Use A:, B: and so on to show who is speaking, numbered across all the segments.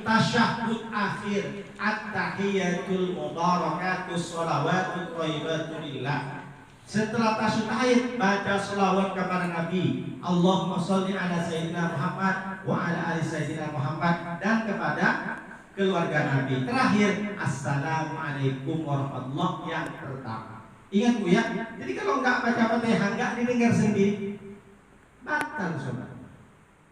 A: tasyahud akhir, at-tahiyatul mubarakatus sholawatut thayyibatu lillah. Setelah tasyahud akhir baca sholawat kepada Nabi, Allahumma sholli ala sayyidina Muhammad wa ala ali sayyidina Muhammad, dan kepada keluarga Nabi. Terakhir assalamualaikum warahmatullahi, yang pertama. Ingat Bu ya, jadi kalau nggak baca Fatihah, nggak didengar sendiri, batal sholat.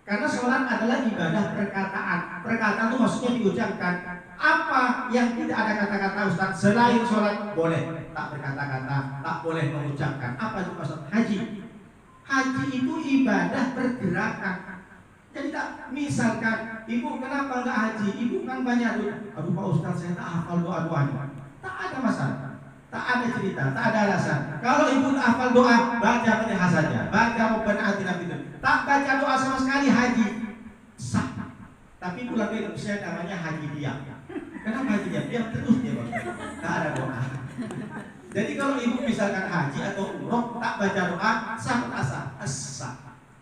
A: Karena sholat adalah ibadah perkataan. Perkataan itu maksudnya diucapkan. Apa yang tidak ada kata-kata Ustaz selain sholat boleh tak berkata-kata, tak boleh mengucapkan. Apa itu Ustaz? Haji. Haji itu ibadah pergerakan. Jadi tak, misalkan ibu kenapa nggak haji? Ibu kan banyak doa. Aduh Pak Ustaz, saya tak hafal doa-doanya. Tak ada masalah. Tak ada cerita, tak ada alasan. Kalau ibu hafal doa, baca Fatihah saja, baca Rabbana atina fid dunya. Tak baca doa sama sekali, haji sah. Tapi pulang ke Indonesia namanya haji diam. Kenapa haji diam? Diam terus dia Bang. Tak ada doa. Jadi kalau ibu misalkan haji atau umroh tak baca doa, sah tak sah? Sah.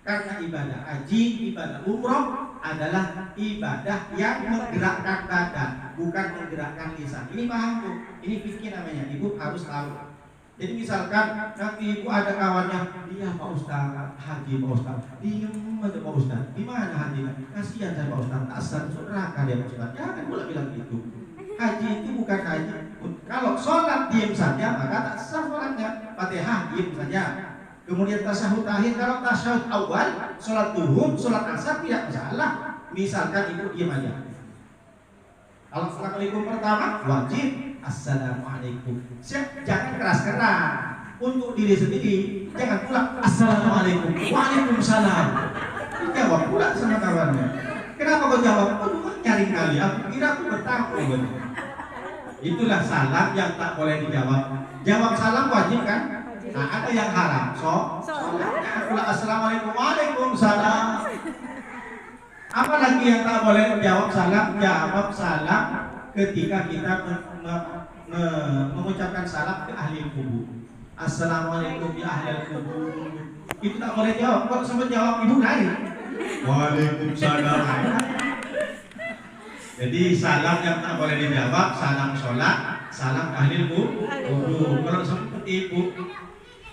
A: Karena ibadah haji, ibadah umroh adalah ibadah yang menggerakkan badan, bukan menggerakkan lisan. Ini paham tuh? Ini fikih namanya. Ibu harus tahu. Jadi misalkan nanti ibu ada kawannya, iya Pak Ustaz, haji Pak Ustaz, diam aja Pak Ustaz. Di mana haji? Kasihan saya Pak Ustaz, tak asal neraka dia Pak Ustaz. Jangan pula bilang gitu. Haji itu bukan haji. Kalau sholat diam saja maka tak sah sholatnya. Fatihah diam saja. Kemudian tasyahud akhir, kalau tasyahud awal, sholat duhur, sholat asar tidak masalah. Misalkan ibu diam aja. Kalau assalamualaikum pertama wajib assalamualaikum. Jangan keras-keras untuk diri sendiri. Jangan pula assalamualaikum, waalaikumsalam. Jawab pula sama kawannya. Kenapa kau jawab? Aduh, cari kali. Aku kira aku bertamu. Itulah salam yang tak boleh dijawab. Jawab salam wajib kan? Nah, ada yang haram. Pula assalamualaikum, waalaikumsalam. Apa lagi yang tak boleh jawab salam? Jawab salam ketika kita mengucapkan salam ke ahli kubur. Assalamualaikum ya ahli kubur. Itu tak boleh jawab. Kok sempat jawab ibu lain? Waalaikumsalam. Jadi salam yang tak boleh dijawab, salam sholat, salam ahli kubur. Kalau seperti ibu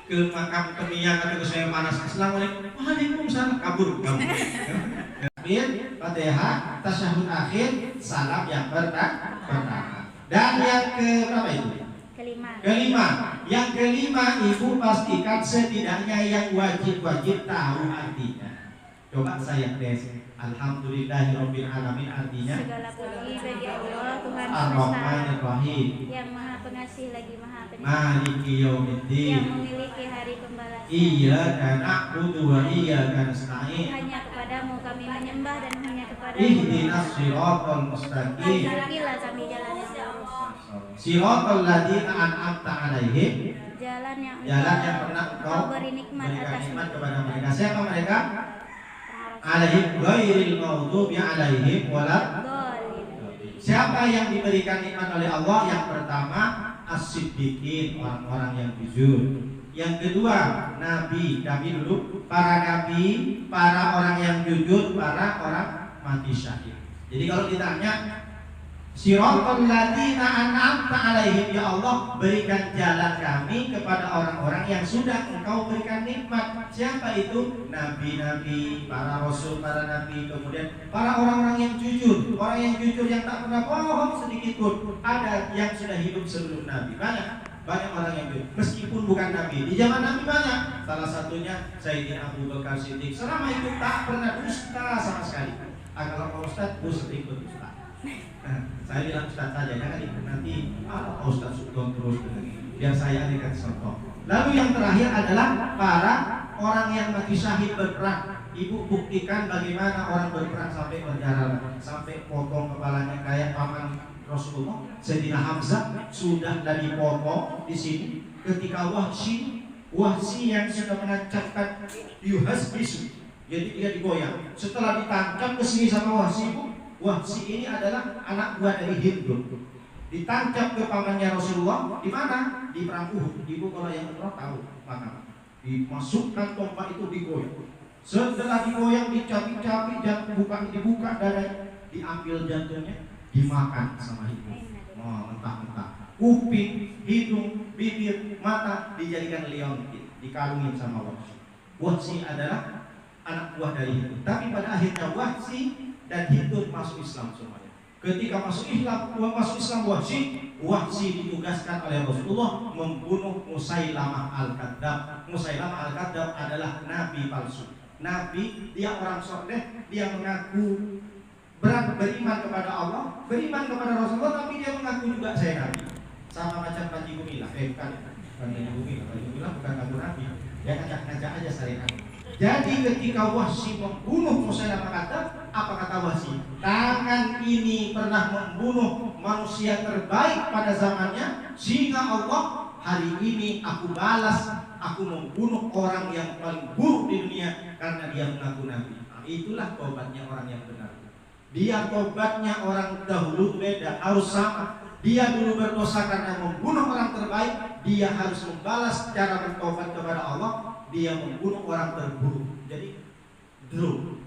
A: ke makam temiyang atau ke sungai panas, assalamualaikum, waalaikumsalam, kabur. Fatihah, tasyahud akhir, salam yang pertama. Dan yang ke berapa itu? Kelima. Yang kelima ibu pastikan setidaknya yang wajib tahu artinya. Coba saya tes. Alhamdulillahirabbil alamin artinya
B: segala puji bagi Allah Tuhan
A: Ar-Rahmanir-Rahim,
B: yang Maha Pengasih lagi Maha Penyayang,
A: Maliki Yaumiddin,
B: yang memiliki hari pembalasan.
A: Iyyaka na'budu wa iyyaka nasta'in.
B: Hanya kepadamu kami menyembah dan hanya kepadamu.
A: Ihdinas siratal mustaqim.
B: Tunjukilah kami jalan yang lurus.
A: Siratal ladzina an'amta 'alaihim.
B: Jalan yang
A: pernah Engkau
B: beri nikmat atas
A: kepada mereka. Siapa mereka? Alaihim ghairil maghdubi 'alaihim walad. Siapa yang diberikan nikmat oleh Allah? Yang pertama as-siddiqin, orang-orang yang jujur. Yang kedua nabi dulu, para nabi, para orang yang jujur, para orang mati syahid. Jadi kalau ditanya siratal ladzina an'amta 'alaihim, ya Allah berikan jalan kami kepada orang-orang yang sudah Engkau berikan nikmat. Siapa itu? Nabi-nabi, para rasul, para nabi, kemudian para orang-orang yang jujur. Orang yang jujur yang tak pernah bohong sedikit pun. Ada yang sudah hidup sebelum nabi, banyak orang yang jujur meskipun bukan nabi. Di zaman nabi banyak. Salah satunya Sayyidina Abu Bakar Siddiq. Selama itu tak pernah dusta sama sekali. Kalau Ustaz dusta ikut Ustaz. Saya bilang Ustaz saja, jangan ikut nanti Ustaz Sugeng terus. Biar saya akan contoh. Lalu yang terakhir adalah para orang yang mati syahid berperang. Ibu buktikan bagaimana orang berperang sampai berdarah, sampai potong kepalanya kayak paman Rasulullah Sayyidina Hamzah sudah dari potong di sini ketika Wahsy yang sudah menancapkan yuhasbisu. Jadi dia digoyang. Setelah ditangkap ke sini sama Wahsy ini adalah anak buah dari Hindu. Ditancap ke pamannya Rasulullah di mana? Di perang Uhud. Ibu kalau yang umrah tahu mana? Dimasukkan tombak itu digoyang. Setelah digoyang dicapik-capik dan dibuka dadanya. diambil jantungnya, dimakan sama ibu. Oh, mentah-mentah. Kuping, hidung, bibir, mata dijadikan liontin, dikalungin sama Wahsy. Wahsy adalah anak buah dari Hind. Tapi pada akhirnya Wahsy dan Hind masuk Islam semuanya. Ketika masuk Islam Wahsy ditugaskan oleh Rasulullah membunuh Musailamah Al-Kadzdzab. Musailamah Al-Kadzdzab adalah nabi palsu. Nabi, dia orang soleh, dia mengaku beriman kepada Allah, beriman kepada Rasulullah, tapi dia mengaku juga saya nabi. Sama macam Panji Gumilang, bukan Panji Gumilang bukan ngaku nabi, dia ngajak-ngajak aja syariat. Jadi ketika Wahsy membunuh Musailamah Al-Kadzdzab, apa kata Wahsy? Tangan ini pernah membunuh manusia terbaik pada zamannya, sehingga Allah hari ini aku balas, aku membunuh orang yang paling buruk di dunia karena dia mengaku nabi. Nah, itulah tobatnya orang yang benar. Dia tobatnya orang dahulu beda, harus sama. Dia dulu berdosa karena membunuh orang terbaik, dia harus membalas cara bertobat kepada Allah. Dia membunuh orang terburuk. Jadi draw.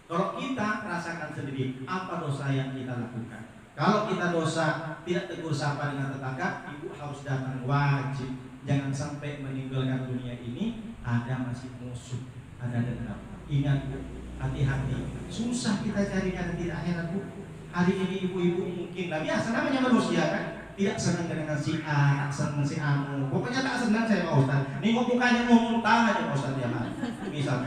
A: Kalau kita rasakan sendiri apa dosa yang kita lakukan. Kalau kita dosa tidak tegur sapa dengan tetangga, ibu harus datang wajib. Jangan sampai meninggalkan dunia ini ada masih musuh, ada dendam. Ingat bu, hati-hati. Susah kita carikan di akhirat bu. Hari ini ibu-ibu mungkin lah biasa namanya manusia kan. Tidak senang dengan si A, senang si Anu. Pokoknya tak senang saya Pak Ustaz. Nengok mukanya mau muntah aja Pak Ustaz ya. Misalnya